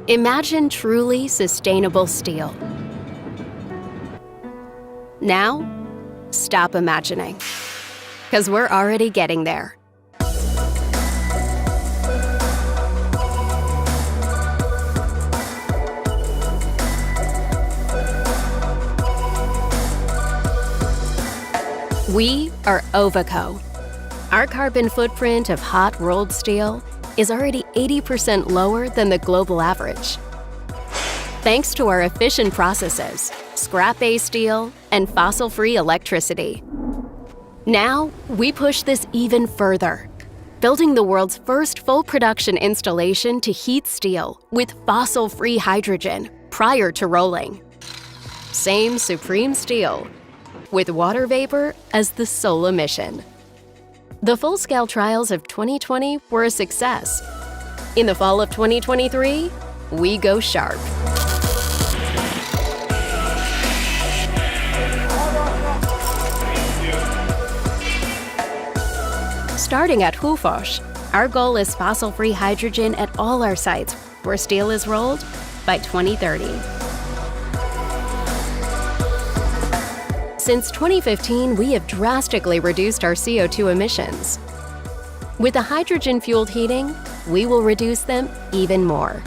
Imagine truly sustainable steel. Now, stop imagining, because we're already getting there. We are Ovako. Our carbon footprint of hot rolled steel is already 80% lower than the global average. Thanks to our efficient processes, scrap-based steel, and fossil-free electricity. Now, we push this even further, building the world's first full production installation to heat steel with fossil-free hydrogen prior to rolling. Same supreme steel, with water vapor as the sole emission. The full-scale trials of 2020 were a success. In the fall of 2023, we go sharp. Starting at Hofors, our goal is fossil-free hydrogen at all our sites where steel is rolled by 2030. Since 2015, we have drastically reduced our CO2 emissions. With the hydrogen-fueled heating, we will reduce them even more.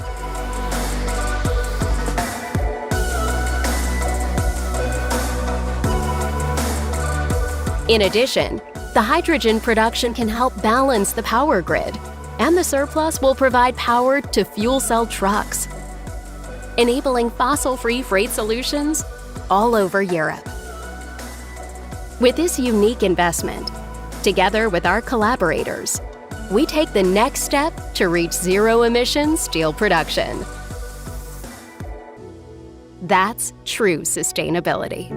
In addition, the hydrogen production can help balance the power grid, and the surplus will provide power to fuel cell trucks, enabling fossil-free freight solutions all over Europe. With this unique investment, together with our collaborators, we take the next step to reach zero-emission steel production. That's true sustainability.